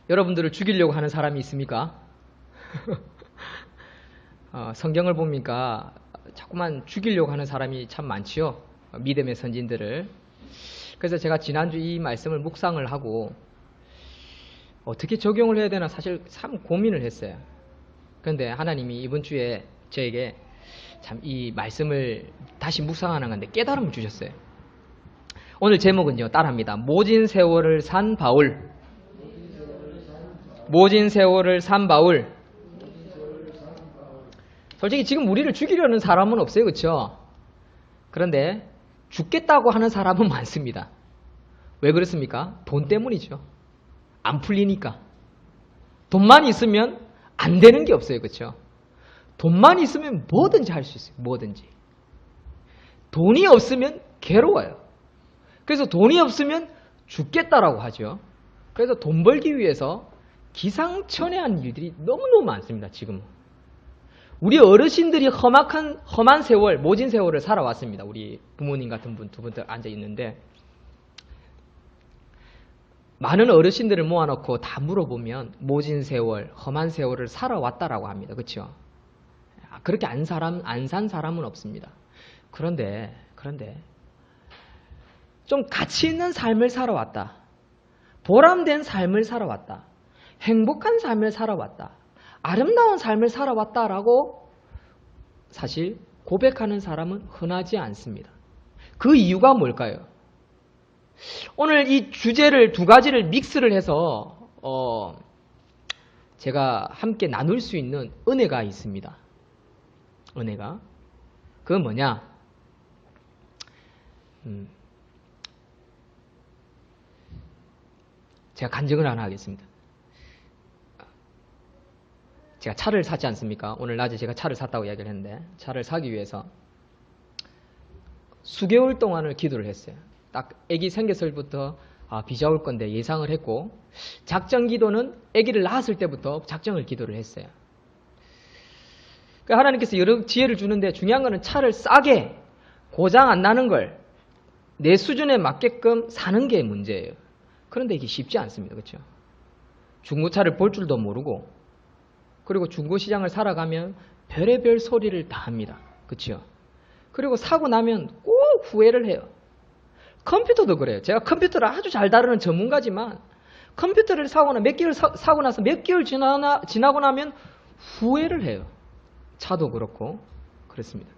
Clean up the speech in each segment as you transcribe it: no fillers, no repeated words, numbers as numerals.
여러분들을 죽이려고 하는 사람이 있습니까? 성경을 보니까 자꾸만 죽이려고 하는 사람이 참 많지요. 믿음의 선진들을. 그래서 제가 지난주 이 말씀을 묵상을 하고 어떻게 적용을 해야 되나 사실 참 고민을 했어요. 그런데 하나님이 이번 주에 저에게 참 이 말씀을 다시 묵상하는 건데 깨달음을 주셨어요. 오늘 제목은요, 따라합니다. 모진 세월을 산 바울. 모진 세월을 산 바울. 솔직히 지금 우리를 죽이려는 사람은 없어요, 그렇죠? 그런데 죽겠다고 하는 사람은 많습니다. 왜 그렇습니까? 돈 때문이죠. 안 풀리니까. 돈만 있으면 안 되는 게 없어요, 그렇죠? 돈만 있으면 뭐든지 할 수 있어요, 뭐든지. 돈이 없으면 괴로워요. 그래서 돈이 없으면 죽겠다라고 하죠. 그래서 돈 벌기 위해서 기상천외한 일들이 너무너무 많습니다, 지금. 우리 어르신들이 험한 세월, 모진 세월을 살아왔습니다. 우리 부모님 같은 분, 두 분들 앉아 있는데, 많은 어르신들을 모아놓고 다 물어보면 모진 세월, 험한 세월을 살아왔다라고 합니다. 그렇죠? 그렇게 안 산 사람은 없습니다. 그런데 좀 가치 있는 삶을 살아왔다. 보람된 삶을 살아왔다. 행복한 삶을 살아왔다. 아름다운 삶을 살아왔다라고 사실 고백하는 사람은 흔하지 않습니다. 그 이유가 뭘까요? 오늘 이 주제를 두 가지를 믹스를 해서 제가 함께 나눌 수 있는 은혜가 있습니다. 은혜가. 그건 뭐냐? 제가 간증을 하나 하겠습니다. 제가 차를 샀지 않습니까? 오늘 낮에 제가 차를 샀다고 이야기를 했는데, 차를 사기 위해서 수개월 동안을 기도를 했어요. 딱 아기 생겼을부터 비자 올 건데 예상을 했고, 작정 기도는 아기를 낳았을 때부터 작정을 기도를 했어요. 그러니까 하나님께서 여러 지혜를 주는데 중요한 거는 차를 싸게 고장 안 나는 걸 내 수준에 맞게끔 사는 게 문제예요. 그런데 이게 쉽지 않습니다. 그렇죠? 중고차를 볼 줄도 모르고, 그리고 중고시장을 살아가면 별의별 소리를 다 합니다. 그렇죠? 그리고 사고 나면 꼭 후회를 해요. 컴퓨터도 그래요. 제가 컴퓨터를 아주 잘 다루는 전문가지만 컴퓨터를 사고 나서 몇 개월 지나고 나면 후회를 해요. 차도 그렇고 그렇습니다.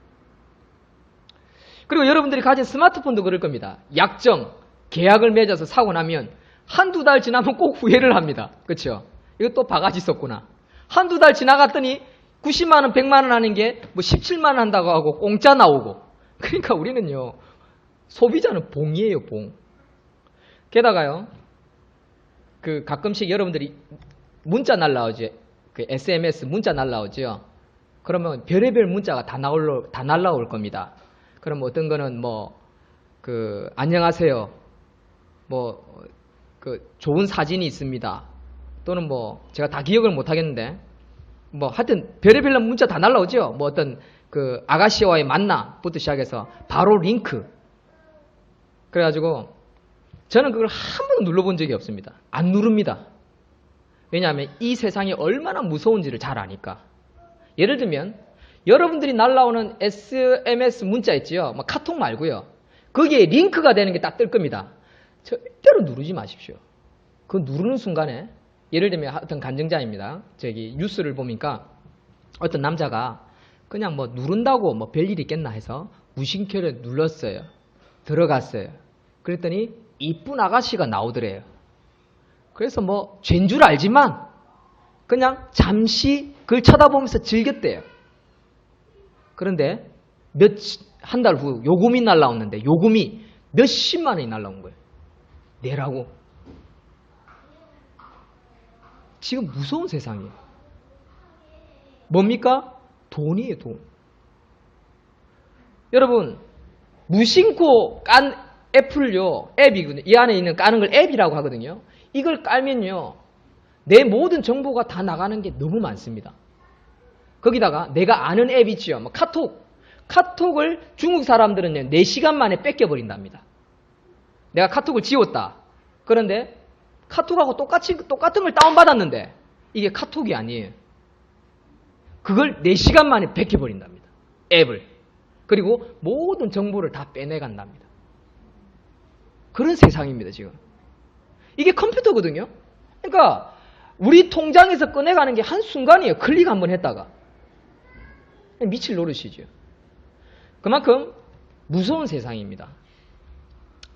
그리고 여러분들이 가진 스마트폰도 그럴 겁니다. 약정, 계약을 맺어서 사고 나면 한두 달 지나면 꼭 후회를 합니다. 그렇죠? 이거 또 바가지 썼구나. 한두 달 지나갔더니 90만 원, 100만 원 하는 게 뭐 17만 원 한다고 하고 공짜 나오고. 그러니까 우리는요, 소비자는 봉이에요, 봉. 게다가요, 가끔씩 여러분들이 문자 날라오죠. SMS 문자 날라오죠. 그러면 별의별 문자가 다 날라올 겁니다. 그럼 어떤 거는 안녕하세요. 좋은 사진이 있습니다. 또는 제가 다 기억을 못 하겠는데, 하여튼 별의별 문자 다 날라오죠. 어떤 아가씨와의 만남부터 시작해서 바로 링크. 그래가지고 저는 그걸 한 번도 눌러본 적이 없습니다. 안 누릅니다. 왜냐하면 이 세상이 얼마나 무서운지를 잘 아니까. 예를 들면 여러분들이 날라오는 SMS 문자 있지요. 카톡 말고요. 거기에 링크가 되는 게 딱 뜰 겁니다. 절대로 누르지 마십시오. 그거 누르는 순간에, 예를 들면 어떤 간증자입니다. 저기 뉴스를 보니까 어떤 남자가 그냥 누른다고 별일이 있겠나 해서 무심결에 눌렀어요. 들어갔어요. 그랬더니 이쁜 아가씨가 나오더래요. 그래서 죄인 줄 알지만 그냥 잠시 그걸 쳐다보면서 즐겼대요. 그런데 한 달 후 요금이 날라왔는데 요금이 몇십만 원이 날라온 거예요. 내라고. 지금 무서운 세상이에요. 뭡니까? 돈이에요, 돈. 여러분, 무심코 깐 애플요, 앱이거든요. 이 안에 있는 까는 걸 앱이라고 하거든요. 이걸 깔면요, 내 모든 정보가 다 나가는 게 너무 많습니다. 거기다가 내가 아는 앱 있지요. 카톡을 중국 사람들은요, 4시간 만에 뺏겨버린답니다. 내가 카톡을 지웠다. 그런데 카톡하고 똑같은 걸 다운받았는데 이게 카톡이 아니에요. 그걸 4시간 만에 뺏겨버린답니다. 앱을. 그리고 모든 정보를 다 빼내간답니다. 그런 세상입니다, 지금. 이게 컴퓨터거든요. 그러니까 우리 통장에서 꺼내가는 게 한순간이에요. 클릭 한번 했다가. 미칠 노릇이죠. 그만큼 무서운 세상입니다.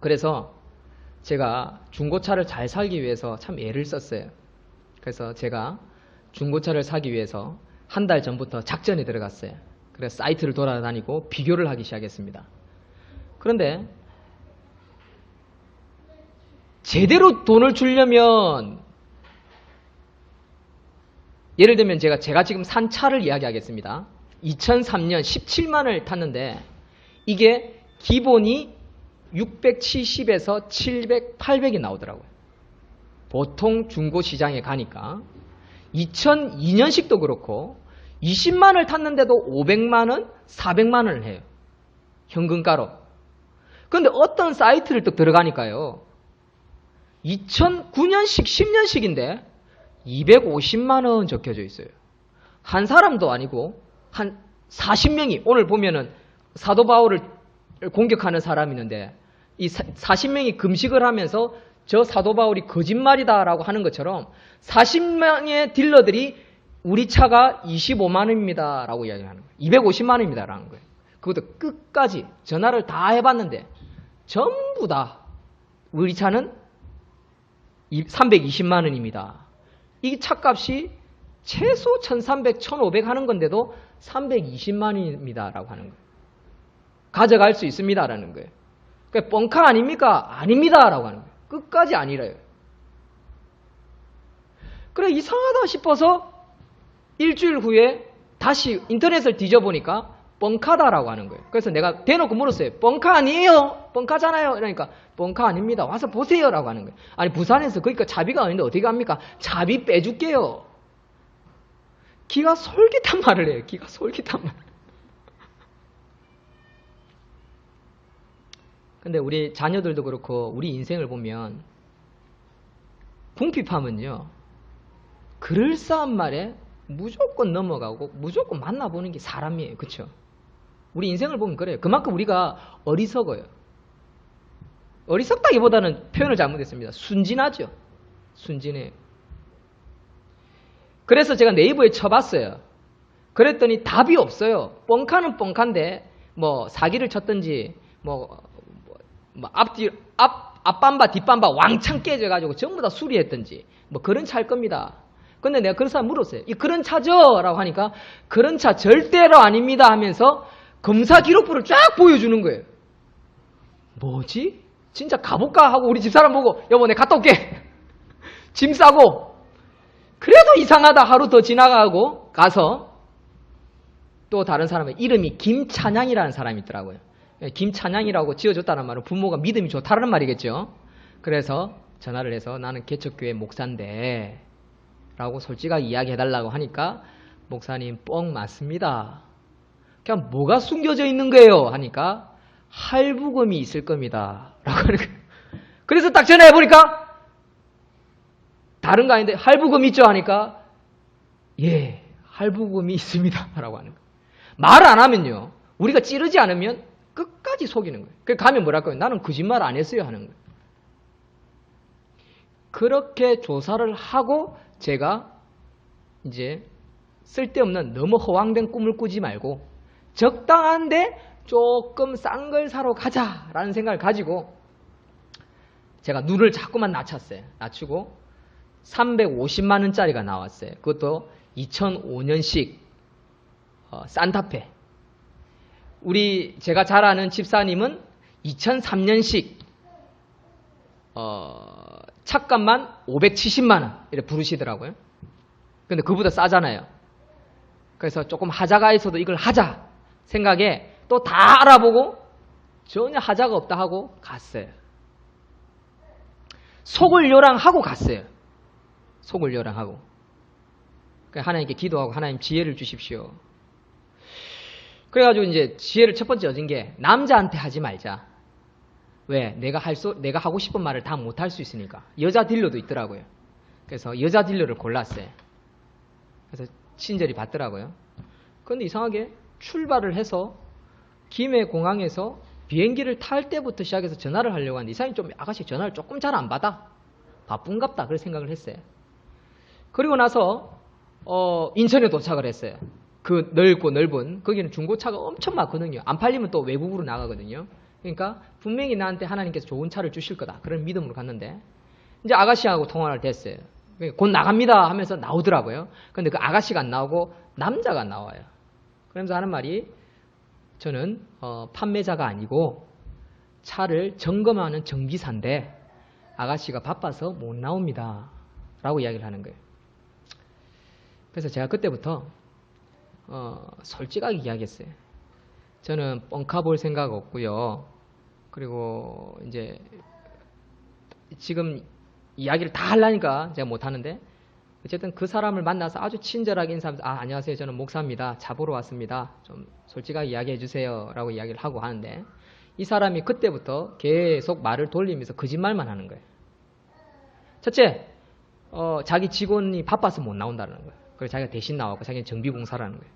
그래서 제가 중고차를 잘 살기 위해서 참 애를 썼어요. 그래서 제가 중고차를 사기 위해서 한 달 전부터 작전에 들어갔어요. 그래서 사이트를 돌아다니고 비교를 하기 시작했습니다. 그런데 제대로 돈을 주려면 예를 들면 제가 지금 산 차를 이야기하겠습니다. 2003년 17만을 탔는데 이게 기본이 670에서 700, 800이 나오더라고요. 보통 중고시장에 가니까 2002년식도 그렇고 20만을 탔는데도 500만원, 400만원을 해요. 현금가로. 그런데 어떤 사이트를 또 들어가니까요. 2009년식, 10년식인데 250만원 적혀져 있어요. 한 사람도 아니고 한 40명이 오늘 보면은 사도 바울을 공격하는 사람이 있는데 이 40명이 금식을 하면서 저 사도 바울이 거짓말이다라고 하는 것처럼 40명의 딜러들이 우리 차가 25만원입니다 라고 이야기하는 거예요. 250만원입니다 라는 거예요. 그것도 끝까지 전화를 다 해봤는데 전부 다 우리 차는 320만원입니다. 이 차값이 최소 1300, 1500 하는 건데도 320만원입니다 라고 하는 거예요. 가져갈 수 있습니다 라는 거예요. 그러니까 뻥카 아닙니까? 아닙니다 라고 하는 거예요. 끝까지 아니래요. 그래 이상하다 싶어서 일주일 후에 다시 인터넷을 뒤져보니까 뻥카다라고 하는 거예요. 그래서 내가 대놓고 물었어요. 뻥카 아니에요? 뻥카잖아요. 그러니까 뻥카 아닙니다. 와서 보세요 라고 하는 거예요. 아니 부산에서 그러니까 차비가 아닌데 어떻게 합니까? 차비 빼줄게요. 기가 솔깃한 말을 해요. 기가 솔깃한 말. 근데 우리 자녀들도 그렇고 우리 인생을 보면 궁핍함은요. 그럴싸한 말에 무조건 넘어가고 무조건 만나보는 게 사람이에요. 그렇죠? 우리 인생을 보면 그래요. 그만큼 우리가 어리석어요. 어리석다기보다는 표현을 잘못했습니다. 순진하죠. 순진해요. 그래서 제가 네이버에 쳐봤어요. 그랬더니 답이 없어요. 뻥카는 뻥카인데 뭐 사기를 쳤든지 앞밤바 뒷밤바 왕창 깨져가지고 전부 다 수리했든지 뭐 그런 차일 겁니다. 근데 내가 그런 사람 물었어요. 이 그런 차죠? 라고 하니까 그런 차 절대로 아닙니다 하면서 검사 기록부를 쫙 보여주는 거예요. 뭐지? 진짜 가볼까? 하고 우리 집사람 보고 여보 내가 갔다 올게. 짐 싸고 그래도 이상하다 하루 더 지나가고 가서 또 다른 사람의 이름이 김찬양이라는 사람이 있더라고요. 김찬양이라고 지어줬다는 말은 부모가 믿음이 좋다는 말이겠죠. 그래서 전화를 해서 나는 개척교회 목사인데 라고 솔직하게 이야기해달라고 하니까 목사님 뻥 맞습니다. 그냥 뭐가 숨겨져 있는 거예요? 하니까 할부금이 있을 겁니다. 라고 하는 거예요. 그래서 딱 전화해보니까 다른 거 아닌데 할부금 있죠? 하니까 예 할부금이 있습니다. 라고 하는 거예요. 말 안 하면요. 우리가 찌르지 않으면 끝까지 속이는 거예요. 그래서 가면 뭐랄까요? 나는 거짓말 안 했어요 하는 거예요. 그렇게 조사를 하고 제가 이제 쓸데없는 너무 허황된 꿈을 꾸지 말고 적당한데 조금 싼 걸 사러 가자라는 생각을 가지고 제가 눈을 자꾸만 낮췄어요. 낮추고 350만 원짜리가 나왔어요. 그것도 2005년식 산타페. 제가 잘 아는 집사님은 2003년식 차값만 570만 원 이렇게 부르시더라고요. 근데 그보다 싸잖아요. 그래서 조금 하자가 있어도 이걸 하자 생각에 또 다 알아보고 전혀 하자가 없다 하고 갔어요. 속을 요랑하고 갔어요. 속을 요랑하고. 하나님께 기도하고 하나님 지혜를 주십시오. 그래가지고 이제 지혜를 첫 번째 얻은 게 남자한테 하지 말자. 왜? 내가 하고 싶은 말을 다 못할 수 있으니까. 여자 딜러도 있더라고요. 그래서 여자 딜러를 골랐어요. 그래서 친절히 받더라고요. 그런데 이상하게 출발을 해서 김해 공항에서 비행기를 탈 때부터 시작해서 전화를 하려고 하는데 이 사람이 좀 아가씨 전화를 조금 잘 안 받아. 바쁜갑다. 그런 생각을 했어요. 그리고 나서 인천에 도착을 했어요. 그 넓고 넓은 거기는 중고차가 엄청 많거든요. 안 팔리면 또 외국으로 나가거든요. 그러니까 분명히 나한테 하나님께서 좋은 차를 주실 거다. 그런 믿음으로 갔는데 이제 아가씨하고 통화를 됐어요. 곧 나갑니다 하면서 나오더라고요. 근데 그 아가씨가 안 나오고 남자가 나와요. 그러면서 하는 말이 저는 판매자가 아니고 차를 점검하는 정비사인데 아가씨가 바빠서 못 나옵니다 라고 이야기를 하는 거예요. 그래서 제가 그때부터 솔직하게 이야기했어요. 저는 뻥카 볼 생각 없고요. 그리고 이제 지금 이야기를 다 하려니까 제가 못하는데 어쨌든 그 사람을 만나서 아주 친절하게 인사하면서 안녕하세요. 저는 목사입니다. 차 보러 왔습니다. 좀 솔직하게 이야기해 주세요 라고 이야기를 하고 하는데 이 사람이 그때부터 계속 말을 돌리면서 거짓말만 하는 거예요. 첫째, 자기 직원이 바빠서 못 나온다는 거예요. 그래서 자기가 대신 나왔고 자기는 정비공사라는 거예요.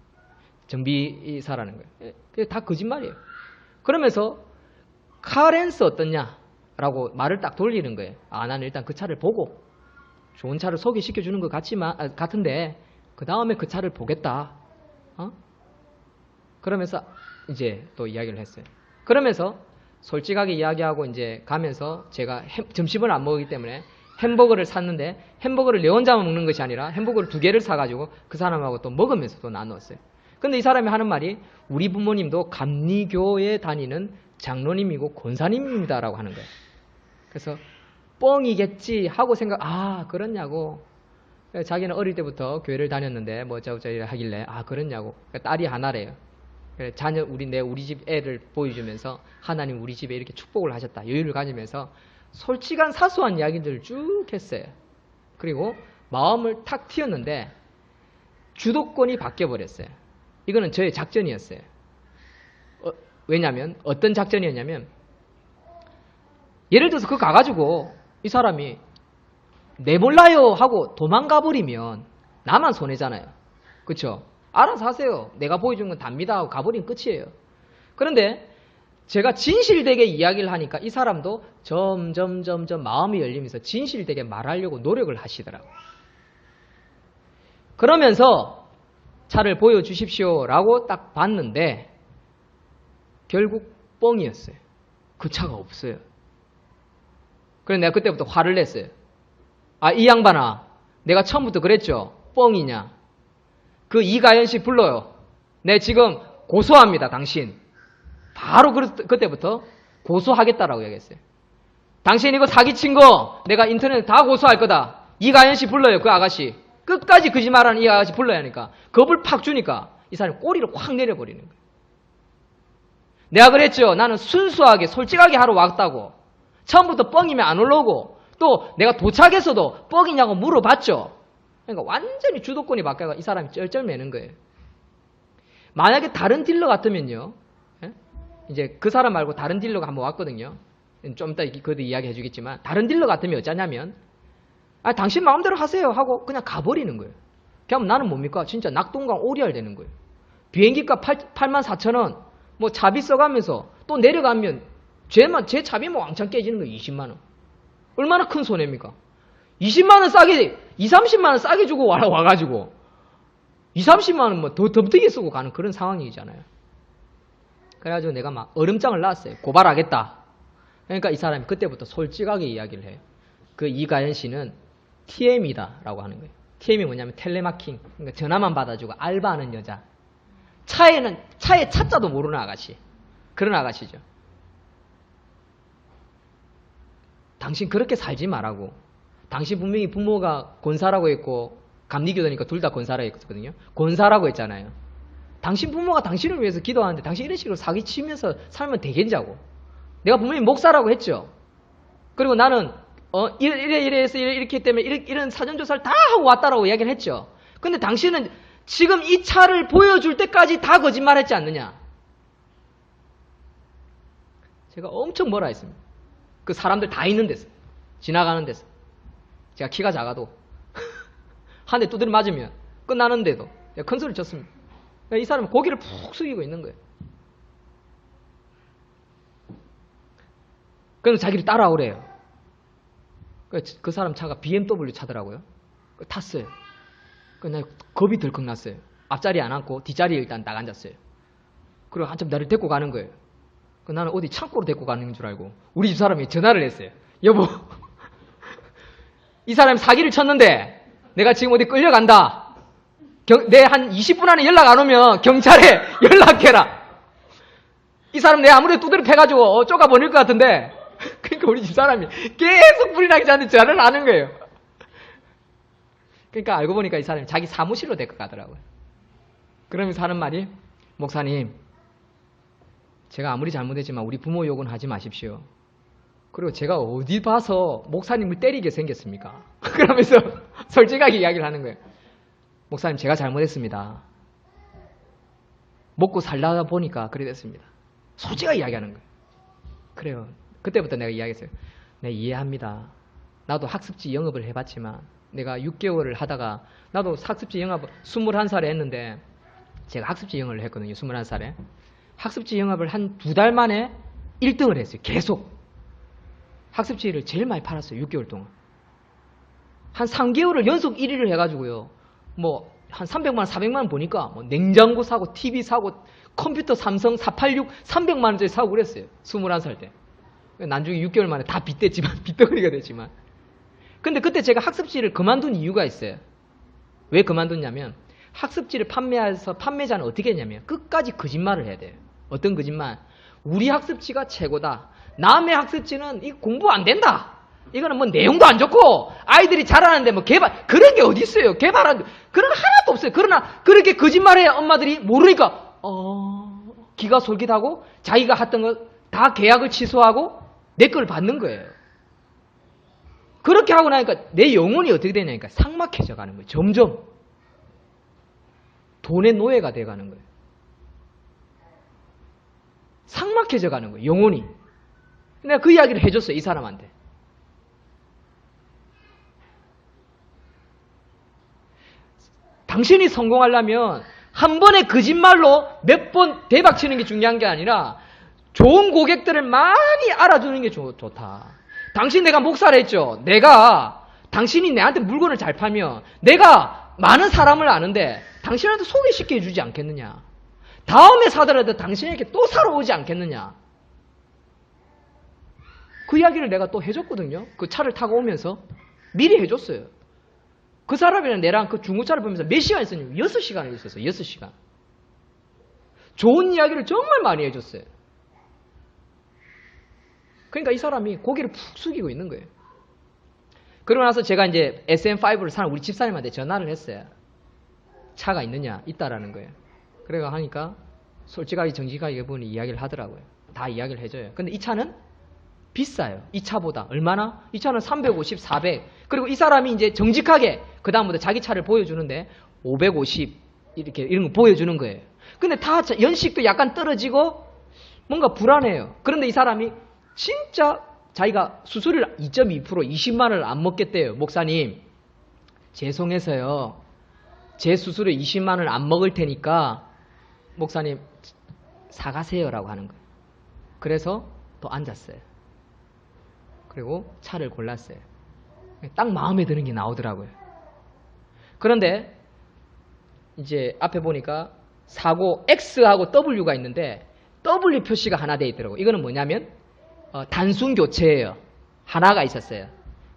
정비사라는 거예요. 그게 다 거짓말이에요. 그러면서 카렌스 어떻냐? 라고 말을 딱 돌리는 거예요. 나는 일단 그 차를 보고 좋은 차를 소개시켜 주는 것 같은데 그 다음에 그 차를 보겠다. 그러면서 이제 또 이야기를 했어요. 그러면서 솔직하게 이야기하고 이제 가면서 제가 점심을 안 먹기 때문에 햄버거를 샀는데 햄버거를 내 혼자만 먹는 것이 아니라 햄버거를 2개를 사가지고 그 사람하고 또 먹으면서 또 나누었어요. 근데 이 사람이 하는 말이 우리 부모님도 감리교에 다니는 장로님이고 권사님입니다 라고 하는 거예요. 그래서 뻥이겠지 하고 그렇냐고. 자기는 어릴 때부터 교회를 다녔는데 뭐 저저저 하길래 그렇냐고. 딸이 하나래요. 그래, 우리 집 애를 보여주면서 하나님 우리 집에 이렇게 축복을 하셨다. 여유를 가지면서 솔직한 사소한 이야기들을 쭉 했어요. 그리고 마음을 탁 튀었는데 주도권이 바뀌어버렸어요. 이거는 저의 작전이었어요. 왜냐하면 어떤 작전이었냐면 예를 들어서 그거 가가지고 이 사람이 내몰라요 하고 도망가 버리면 나만 손해잖아요. 그렇죠? 알아서 하세요. 내가 보여준 건 답니다 하고 가버리면 끝이에요. 그런데 제가 진실되게 이야기를 하니까 이 사람도 점점 마음이 열리면서 진실되게 말하려고 노력을 하시더라고요. 그러면서 차를 보여주십시오 라고 딱 봤는데 결국 뻥이었어요. 그 차가 없어요. 그래서 내가 그때부터 화를 냈어요. 이 양반아, 내가 처음부터 그랬죠. 뻥이냐. 그 이가연 씨 불러요. 내 지금 고소합니다. 당신. 바로 그때부터 고소하겠다라고 얘기했어요. 당신 이거 사기친 거 내가 인터넷에 다 고소할 거다. 이가연 씨 불러요. 그 아가씨. 끝까지 거짓말하는 이 아가씨 불러야 하니까 겁을 팍 주니까 이 사람이 꼬리를 확 내려버리는 거예요. 내가 그랬죠. 나는 순수하게 솔직하게 하러 왔다고. 처음부터 뻥이면 안 올라오고 또 내가 도착해서도 뻥이냐고 물어봤죠. 그러니까 완전히 주도권이 바뀌어서 이 사람이 쩔쩔매는 거예요. 만약에 다른 딜러 같으면요. 이제 그 사람 말고 다른 딜러가 한번 왔거든요. 좀 이따 그것도 이야기 해주겠지만 다른 딜러 같으면 어쩌냐면 당신 마음대로 하세요 하고 그냥 가버리는 거예요. 그럼 나는 뭡니까? 진짜 낙동강 오리알 되는 거예요. 비행기값 84,000원 뭐 차비 써가면서 또 내려가면 제 차비만 왕창 깨지는 거예요. 20만 원. 얼마나 큰 손해입니까? 20만 원 싸게 30만 원 싸게 주고 와가지고 30만 원 뭐 더 덤뜨게 쓰고 가는 그런 상황이잖아요. 그래가지고 내가 막 얼음장을 놨어요. 고발하겠다. 그러니까 이 사람이 그때부터 솔직하게 이야기를 해요. 그 이가연 씨는 TM이다 라고 하는 거예요. TM이 뭐냐면 텔레마킹. 그러니까 전화만 받아주고 알바하는 여자. 차에 차자도 모르는 아가씨. 그런 아가씨죠. 당신 그렇게 살지 말라고. 당신 분명히 부모가 권사라고 했고 감리교도니까 둘 다 권사라고 했거든요. 권사라고 했잖아요. 당신 부모가 당신을 위해서 기도하는데 당신 이런 식으로 사기치면서 살면 되겠냐고. 내가 분명히 목사라고 했죠. 그리고 나는 이래 해서 이렇게 했기 때문에 이런 사전조사를 다 하고 왔다라고 이야기를 했죠. 근데 당신은 지금 이 차를 보여줄 때까지 다 거짓말했지 않느냐. 제가 엄청 뭐라 했습니다. 그 사람들 다 있는 데서. 지나가는 데서. 제가 키가 작아도 한 대 두드려 맞으면 끝나는데도 큰 소리 쳤습니다. 이 사람은 고개를 푹 숙이고 있는 거예요. 그래서 자기를 따라오래요. 그 사람 차가 BMW 차더라고요. 탔어요. 나 겁이 덜컥 났어요. 앞자리에 안 앉고 뒷자리에 일단 딱 앉았어요. 그리고 한참 나를 데리고 가는 거예요. 나는 어디 창고로 데리고 가는 줄 알고 우리 집 사람이 전화를 했어요. 여보, 이 사람이 사기를 쳤는데 내가 지금 어디 끌려간다. 내 한 20분 안에 연락 안 오면 경찰에 연락해라. 이 사람 내 아무래도 두드려 패가지고 쪼가버릴 것 같은데. 그러니까 우리 집 사람이 계속 불이 나기 전에 전화를 하는 거예요. 그러니까 알고 보니까 이 사람이 자기 사무실로 데리고 가더라고요. 그러면서 하는 말이, 목사님, 제가 아무리 잘못했지만 우리 부모 욕은 하지 마십시오. 그리고 제가 어디 봐서 목사님을 때리게 생겼습니까? 그러면서 솔직하게 이야기를 하는 거예요. 목사님, 제가 잘못했습니다. 먹고 살다 보니까 그래 됐습니다. 솔직하게 이야기하는 거예요. 그래요. 그때부터 내가 이야기했어요. 네, 이해합니다. 나도 학습지 영업을 해봤지만 내가 6개월을 하다가 나도 학습지 영업 21살에 했는데 제가 학습지 영업을 했거든요. 21살에. 학습지 영업을 한 2달 만에 1등을 했어요. 계속. 학습지를 제일 많이 팔았어요. 6개월 동안. 한 3개월을 연속 1위를 해가지고요. 뭐 한 300만 원, 400만 원 보니까 뭐 냉장고 사고 TV 사고 컴퓨터 삼성 486 300만 원짜리 사고 그랬어요. 21살 때. 나중에 6개월 만에 다 빚댔지만 빚덩어리가 됐지만. 근데 그때 제가 학습지를 그만둔 이유가 있어요. 왜 그만뒀냐면 학습지를 판매해서 판매자는 어떻게 했냐면 끝까지 거짓말을 해야 돼요. 어떤 거짓말? 우리 학습지가 최고다. 남의 학습지는 이 공부 안 된다. 이거는 뭐 내용도 안 좋고 아이들이 잘하는데 뭐 개발 그런 게 어디 있어요? 개발한 그런 거 하나도 없어요. 그러나 그렇게 거짓말해야 엄마들이 모르니까 기가 솔깃하고 자기가 했던 거 다 계약을 취소하고 내 걸 받는 거예요. 그렇게 하고 나니까 내 영혼이 어떻게 되냐니까 삭막해져 가는 거예요. 점점 돈의 노예가 돼 가는 거예요. 삭막해져 가는 거예요. 영혼이. 내가 그 이야기를 해줬어요. 이 사람한테. 당신이 성공하려면 한 번의 거짓말로 몇 번 대박치는 게 중요한 게 아니라 좋은 고객들을 많이 알아주는 게 좋다. 당신 내가 목사를 했죠. 당신이 내한테 물건을 잘 팔면 내가 많은 사람을 아는데 당신한테 소개시켜 주지 않겠느냐. 다음에 사더라도 당신에게 또 사러 오지 않겠느냐. 그 이야기를 내가 또 해줬거든요. 그 차를 타고 오면서 미리 해줬어요. 그 사람이랑 내랑 그 중고차를 보면서 몇 시간 있었냐면 6시간을 있었어요. 6시간. 좋은 이야기를 정말 많이 해줬어요. 그러니까 이 사람이 고개를 푹 숙이고 있는 거예요. 그러고 나서 제가 이제 SM5를 사는 우리 집사님한테 전화를 했어요. 차가 있느냐? 있다라는 거예요. 그래가 하니까 솔직하게 정직하게 이분이 이야기를 하더라고요. 다 이야기를 해줘요. 근데 이 차는 비싸요. 이 차보다. 얼마나? 이 차는 350, 400. 그리고 이 사람이 이제 정직하게 그 다음부터 자기 차를 보여주는데 550 이렇게 이런 거 보여주는 거예요. 근데 다 연식도 약간 떨어지고 뭔가 불안해요. 그런데 이 사람이 진짜 자기가 수수료를 2.2% 20만 원을 안 먹겠대요. 목사님 죄송해서요. 제 수수료 20만 원을 안 먹을 테니까 목사님 사가세요 라고 하는 거예요. 그래서 또 앉았어요. 그리고 차를 골랐어요. 딱 마음에 드는 게 나오더라고요. 그런데 이제 앞에 보니까 사고 X하고 W가 있는데 W 표시가 하나 돼 있더라고요. 이거는 뭐냐면 단순 교체예요. 하나가 있었어요.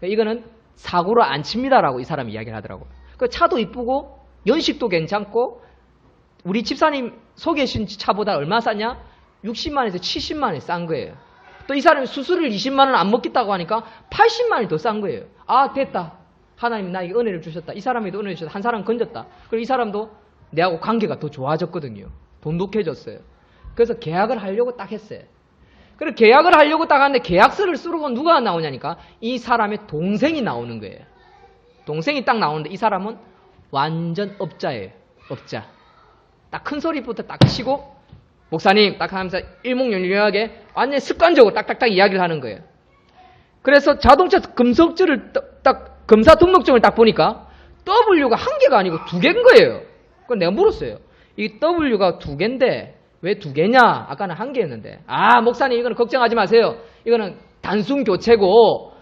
이거는 사고를 안 칩니다라고 이 사람이 이야기를 하더라고요. 그 차도 이쁘고 연식도 괜찮고 우리 집사님 소개하신 차보다 얼마 쌌냐? 60만 원에서 70만 원이 싼 거예요. 또 이 사람이 수수료를 20만 원 안 먹겠다고 하니까 80만 원이 더 싼 거예요. 아 됐다. 하나님이 나에게 은혜를 주셨다. 이 사람에도 은혜를 주셨다. 한 사람 건졌다. 그리고 이 사람도 내하고 관계가 더 좋아졌거든요. 돈독해졌어요. 그래서 계약을 하려고 딱 했어요. 그리고 계약을 하려고 딱 하는데 계약서를 쓰고 누가 나오냐니까 이 사람의 동생이 나오는 거예요. 동생이 딱 나오는데 이 사람은 완전 업자예요. 업자. 딱 큰 소리부터 딱 치고 목사님 딱 하면서 일목요연하게 완전 습관적으로 딱딱딱 이야기를 하는 거예요. 그래서 자동차 검석증을 딱 검사 등록증을 딱 보니까 W가 한 개가 아니고 두 개인 거예요. 그건 내가 물었어요. 이 W가 두 개인데 왜 두 개냐? 아까는 한 개였는데. 아, 목사님 이거는 걱정하지 마세요. 이거는 단순 교체고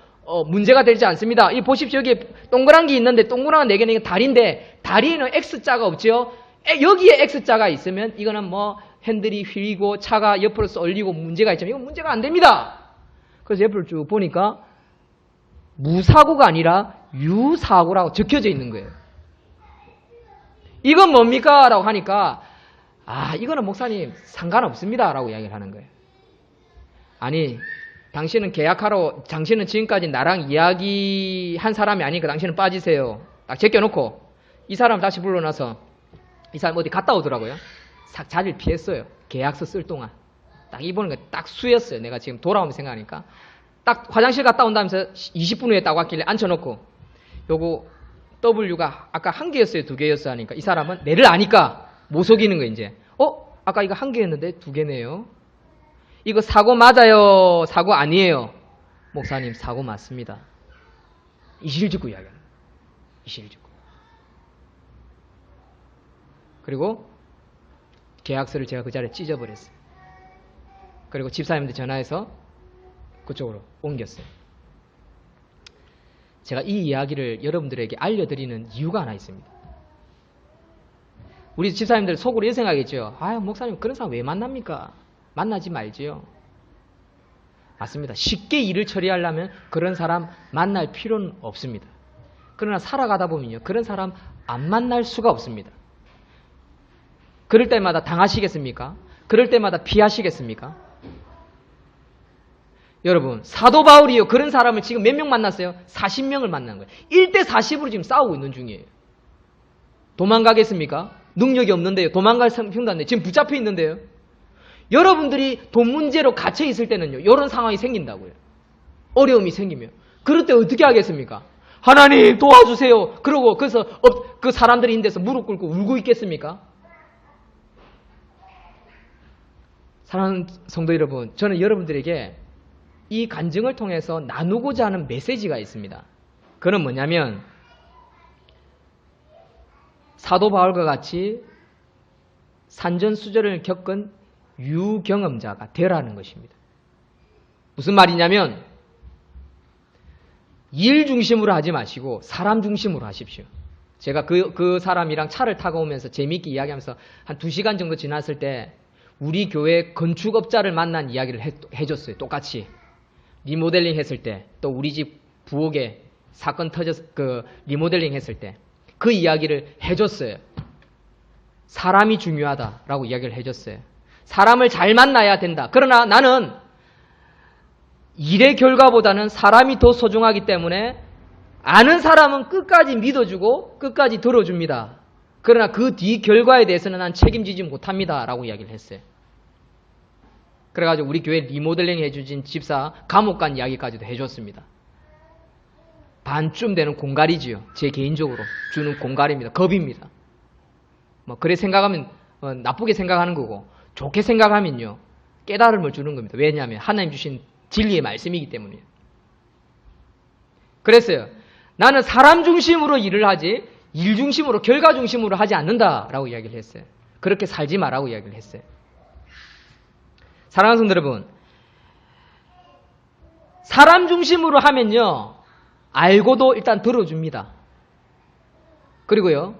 문제가 되지 않습니다. 이 보십시오. 여기 동그란 게 있는데 동그란 네 개는 이게 다리인데 다리에는 X자가 없죠. 여기에 X자가 있으면 이거는 뭐 핸들이 휘고 차가 옆으로 쏠리고 문제가 있지만 이건 문제가 안 됩니다. 그래서 옆을 쭉 보니까 무사고가 아니라 유사고라고 적혀져 있는 거예요. 이건 뭡니까? 라고 하니까 이거는 목사님 상관없습니다. 라고 이야기를 하는 거예요. 아니, 당신은 계약하러, 당신은 지금까지 나랑 이야기한 사람이 아니니까 당신은 빠지세요. 딱 제껴놓고 이 사람 다시 불러놔서 이 사람 어디 갔다 오더라고요. 싹 자리를 피했어요. 계약서 쓸 동안. 딱 이보는 게 딱 수였어요. 내가 지금 돌아오면 생각하니까. 딱 화장실 갔다 온다면서 20분 후에 딱 왔길래 앉혀놓고 요거 W가 아까 한 개였어요? 두 개였어? 하니까 이 사람은 내를 아니까 못 속이는 거 이제. 아까 이거 한 개였는데 두 개네요. 이거 사고 맞아요? 사고 아니에요? 목사님 사고 맞습니다. 이실직고 이야기하는 거예요. 이실직고. 그리고 계약서를 제가 그 자리에 찢어버렸어요. 그리고 집사님한테 전화해서 그쪽으로 옮겼어요. 제가 이 이야기를 여러분들에게 알려드리는 이유가 하나 있습니다. 우리 집사님들 속으로 이런 생각이겠죠. 목사님 그런 사람 왜 만납니까? 만나지 말지요. 맞습니다. 쉽게 일을 처리하려면 그런 사람 만날 필요는 없습니다. 그러나 살아가다 보면요. 그런 사람 안 만날 수가 없습니다. 그럴 때마다 당하시겠습니까? 그럴 때마다 피하시겠습니까? 여러분, 사도 바울이요. 그런 사람을 지금 몇 명 만났어요? 40명을 만난 거예요. 1대 40으로 지금 싸우고 있는 중이에요. 도망가겠습니까? 능력이 없는데요. 도망갈 형도 안 돼. 지금 붙잡혀 있는데요. 여러분들이 돈 문제로 갇혀 있을 때는요. 이런 상황이 생긴다고요. 어려움이 생기면. 그럴 때 어떻게 하겠습니까? 하나님 도와주세요. 그러고 그래서 그 사람들이 있는 데서 무릎 꿇고 울고 있겠습니까? 사랑하는 성도 여러분, 저는 여러분들에게 이 간증을 통해서 나누고자 하는 메시지가 있습니다. 그건 뭐냐면 사도 바울과 같이 산전수전을 겪은 유경험자가 되라는 것입니다. 무슨 말이냐면 일 중심으로 하지 마시고 사람 중심으로 하십시오. 제가 그 사람이랑 차를 타고 오면서 재미있게 이야기하면서 한 2시간 정도 지났을 때 우리 교회 건축업자를 만난 이야기를 해줬어요. 똑같이. 리모델링 했을 때, 또 우리 집 부엌에 사건 리모델링 했을 때 그 이야기를 해줬어요. 사람이 중요하다라고 이야기를 해줬어요. 사람을 잘 만나야 된다. 그러나 나는 일의 결과보다는 사람이 더 소중하기 때문에 아는 사람은 끝까지 믿어주고 끝까지 들어줍니다. 그러나 그 뒤 결과에 대해서는 난 책임지지 못합니다. 라고 이야기를 했어요. 그래가지고 우리 교회 리모델링 해주신 집사 감옥 간 이야기까지도 해줬습니다. 반쯤 되는 공갈이지요. 제 개인적으로 주는 공갈입니다. 겁입니다. 그래 생각하면 나쁘게 생각하는 거고 좋게 생각하면요. 깨달음을 주는 겁니다. 왜냐하면 하나님 주신 진리의 말씀이기 때문이에요. 그랬어요. 나는 사람 중심으로 일을 하지 일 중심으로 결과 중심으로 하지 않는다라고 이야기를 했어요. 그렇게 살지 마라고 이야기를 했어요. 사랑하는 성도 여러분, 사람 중심으로 하면요. 알고도 일단 들어줍니다. 그리고요.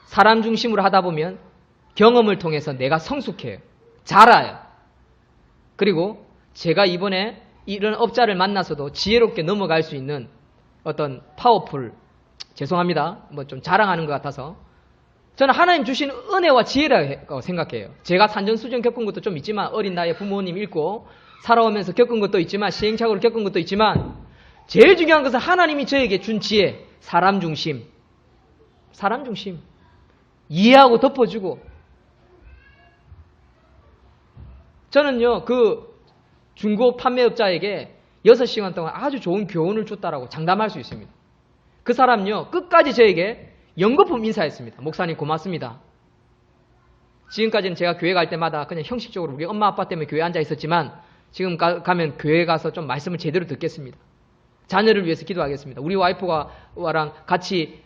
사람 중심으로 하다 보면 경험을 통해서 내가 성숙해요. 잘 알아요. 그리고 제가 이번에 이런 업자를 만나서도 지혜롭게 넘어갈 수 있는 어떤 파워풀, 죄송합니다. 좀 자랑하는 것 같아서 저는 하나님 주신 은혜와 지혜라고 생각해요. 제가 산전수전 겪은 것도 좀 있지만 어린 나이에 부모님 잃고 살아오면서 겪은 것도 있지만 시행착오를 겪은 것도 있지만 제일 중요한 것은 하나님이 저에게 준 지혜, 사람 중심. 이해하고 덮어주고. 저는요, 그 중고 판매업자에게 6시간 동안 아주 좋은 교훈을 줬다라고 장담할 수 있습니다. 그 사람요, 끝까지 저에게 연거품 인사했습니다. 목사님 고맙습니다. 지금까지는 제가 교회 갈 때마다 그냥 형식적으로 우리 엄마 아빠 때문에 교회에 앉아 있었지만 지금 가면 교회 가서 좀 말씀을 제대로 듣겠습니다. 자녀를 위해서 기도하겠습니다. 우리 와이프가랑 같이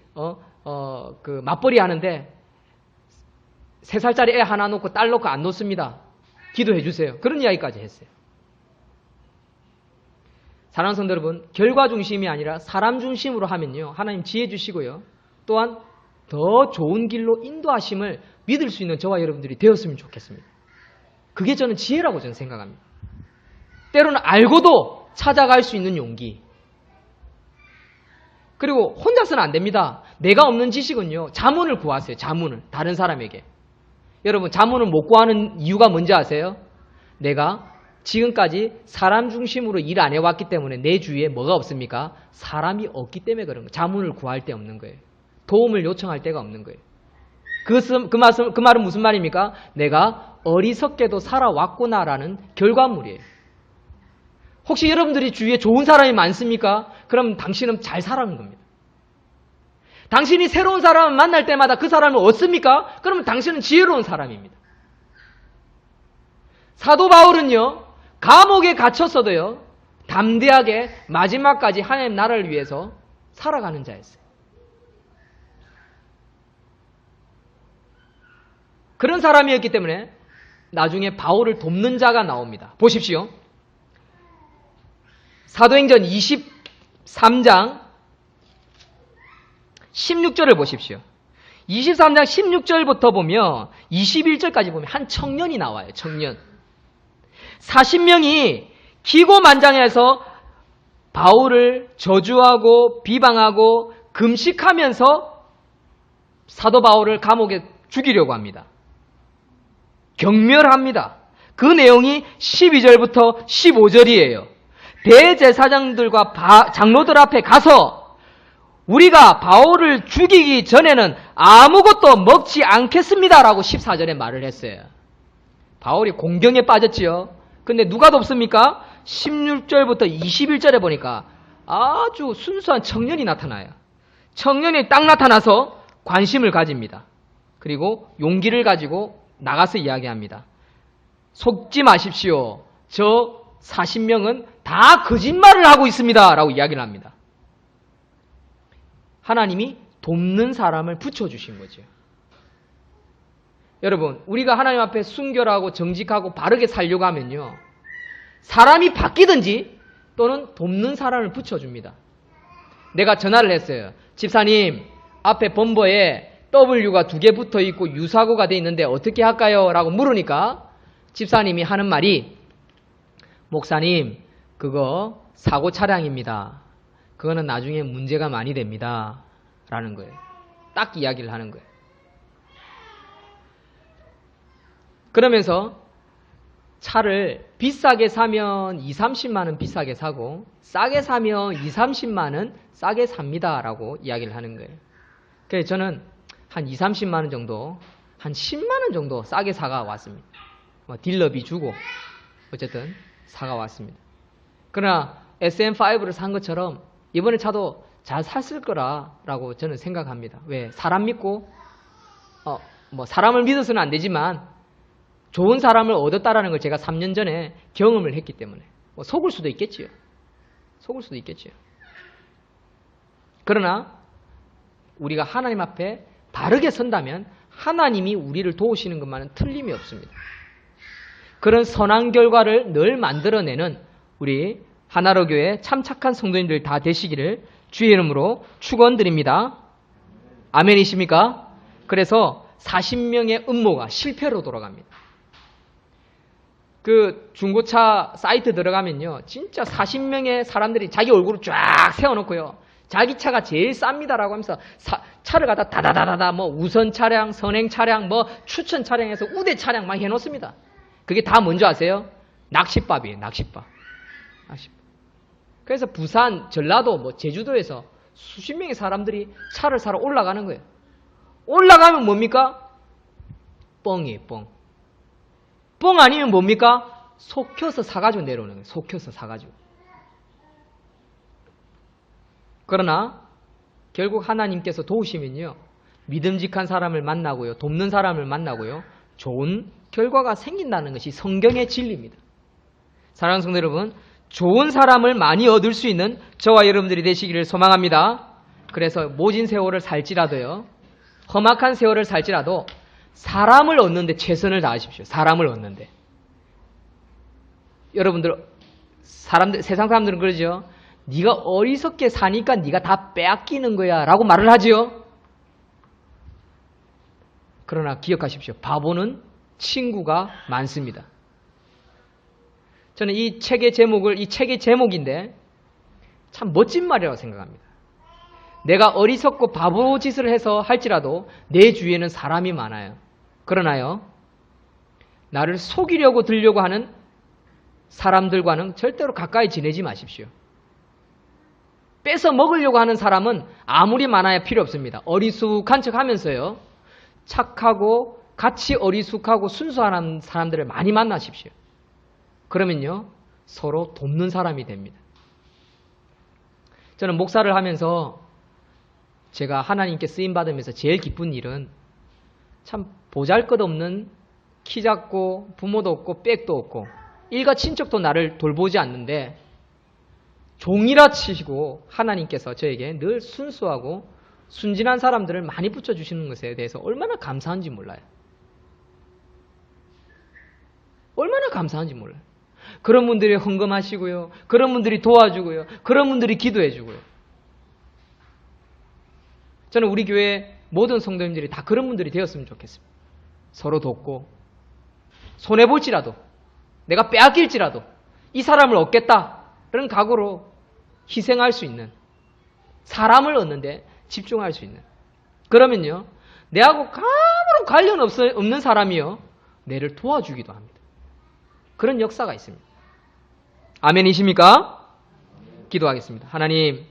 그 맞벌이 하는데 3살짜리 애 하나 놓고 딸 놓고 안 놓습니다. 기도해 주세요. 그런 이야기까지 했어요. 사랑하는 성도 여러분, 결과 중심이 아니라 사람 중심으로 하면요, 하나님 지혜 주시고요, 또한 더 좋은 길로 인도하심을 믿을 수 있는 저와 여러분들이 되었으면 좋겠습니다. 그게 저는 지혜라고 저는 생각합니다. 때로는 알고도 찾아갈 수 있는 용기. 그리고 혼자서는 안 됩니다. 내가 없는 지식은요, 자문을 구하세요. 자문을. 다른 사람에게. 여러분, 자문을 못 구하는 이유가 뭔지 아세요? 내가 지금까지 사람 중심으로 일 안 해왔기 때문에 내 주위에 뭐가 없습니까? 사람이 없기 때문에 그런 거예요. 자문을 구할 데 없는 거예요. 도움을 요청할 데가 없는 거예요. 그 말은 무슨 말입니까? 내가 어리석게도 살아왔구나라는 결과물이에요. 혹시 여러분들이 주위에 좋은 사람이 많습니까? 그럼 당신은 잘 살아가는 겁니다. 당신이 새로운 사람을 만날 때마다 그 사람을 얻습니까? 그러면 당신은 지혜로운 사람입니다. 사도 바울은요, 감옥에 갇혔어도요, 담대하게 마지막까지 하나님 나라를 위해서 살아가는 자였어요. 그런 사람이었기 때문에 나중에 바울을 돕는 자가 나옵니다. 보십시오. 사도행전 23장 16절을 보십시오. 23장 16절부터 보면 21절까지 보면 한 청년이 나와요. 청년. 40명이 기고만장해서 바울을 저주하고 비방하고 금식하면서 사도 바울을 감옥에 죽이려고 합니다. 경멸합니다. 그 내용이 12절부터 15절이에요. 대제사장들과 장로들 앞에 가서 우리가 바울을 죽이기 전에는 아무것도 먹지 않겠습니다라고 14절에 말을 했어요. 바울이 공경에 빠졌지요. 근데 누가 돕습니까? 16절부터 21절에 보니까 아주 순수한 청년이 나타나요. 청년이 딱 나타나서 관심을 가집니다. 그리고 용기를 가지고 나가서 이야기합니다. 속지 마십시오. 저 40명은 다 거짓말을 하고 있습니다. 라고 이야기를 합니다. 하나님이 돕는 사람을 붙여주신 거죠. 여러분, 우리가 하나님 앞에 순결하고 정직하고 바르게 살려고 하면요, 사람이 바뀌든지 또는 돕는 사람을 붙여줍니다. 내가 전화를 했어요. 집사님, 앞에 범버에 W가 2개 붙어 있고 유사고가 돼 있는데 어떻게 할까요? 라고 물으니까 집사님이 하는 말이, 목사님, 그거 사고 차량입니다. 그거는 나중에 문제가 많이 됩니다. 라는 거예요. 딱 이야기를 하는 거예요. 그러면서 차를 비싸게 사면 2, 30만 원 비싸게 사고 싸게 사면 2, 30만 원 싸게 삽니다. 라고 이야기를 하는 거예요. 그래서 저는 한 2, 30만 원 정도, 한 10만 원 정도 싸게 사가 왔습니다. 딜러비 주고 어쨌든 사가 왔습니다. 그러나 SM5를 산 것처럼 이번에 차도 잘 샀을 거라고 저는 생각합니다. 왜? 사람 믿고 사람을 믿어서는 안 되지만 좋은 사람을 얻었다라는 걸 제가 3년 전에 경험을 했기 때문에 속을 수도 있겠지요. 속을 수도 있겠지요. 그러나 우리가 하나님 앞에 바르게 선다면 하나님이 우리를 도우시는 것만은 틀림이 없습니다. 그런 선한 결과를 늘 만들어내는 우리 하나로 교회 참 착한 성도님들 다 되시기를 주의 이름으로 축원드립니다. 아멘이십니까? 그래서 40명의 음모가 실패로 돌아갑니다. 그 중고차 사이트 들어가면요, 진짜 40명의 사람들이 자기 얼굴을 쫙 세워놓고요, 자기 차가 제일 쌉니다라고 하면서 차를 갖다 다다다다다 우선 차량, 선행 차량, 추천 차량에서 우대 차량 막 해놓습니다. 그게 다 뭔지 아세요? 낚싯밥이에요. 낚싯밥. 그래서 부산, 전라도, 제주도에서 수십 명의 사람들이 차를 사러 올라가는 거예요. 올라가면 뭡니까? 뻥이에요, 뻥. 뻥 아니면 뭡니까? 속여서 사가지고 내려오는 거예요. 속여서 사가지고. 그러나 결국 하나님께서 도우시면요, 믿음직한 사람을 만나고요, 돕는 사람을 만나고요, 좋은 결과가 생긴다는 것이 성경의 진리입니다. 사랑하는 성도 여러분, 좋은 사람을 많이 얻을 수 있는 저와 여러분들이 되시기를 소망합니다. 그래서 모진 세월을 살지라도요, 험악한 세월을 살지라도 사람을 얻는데 최선을 다하십시오. 사람을 얻는데. 여러분들, 세상 사람들은 그러죠. 네가 어리석게 사니까 네가 다 빼앗기는 거야 라고 말을 하지요. 그러나 기억하십시오. 바보는 친구가 많습니다. 저는 이 책의 제목인데 참 멋진 말이라고 생각합니다. 내가 어리석고 바보 짓을 해서 할지라도 내 주위에는 사람이 많아요. 그러나요, 나를 속이려고 들려고 하는 사람들과는 절대로 가까이 지내지 마십시오. 뺏어 먹으려고 하는 사람은 아무리 많아야 필요 없습니다. 어리숙한 척 하면서요, 착하고 같이 어리숙하고 순수한 사람들을 많이 만나십시오. 그러면요, 서로 돕는 사람이 됩니다. 저는 목사를 하면서 제가 하나님께 쓰임받으면서 제일 기쁜 일은 참 보잘것없는 키 작고 부모도 없고 백도 없고 일가 친척도 나를 돌보지 않는데 종이라 치시고 하나님께서 저에게 늘 순수하고 순진한 사람들을 많이 붙여주시는 것에 대해서 얼마나 감사한지 몰라요. 얼마나 감사한지 몰라요. 그런 분들이 헌금하시고요, 그런 분들이 도와주고요, 그런 분들이 기도해주고요. 저는 우리 교회 모든 성도님들이 다 그런 분들이 되었으면 좋겠습니다. 서로 돕고 손해볼지라도, 내가 빼앗길지라도 이 사람을 얻겠다라는 각오로 희생할 수 있는, 사람을 얻는데 집중할 수 있는, 그러면요, 내하고 아무런 관련 없는 사람이요, 내를 도와주기도 합니다. 그런 역사가 있습니다. 아멘이십니까? 기도하겠습니다. 하나님,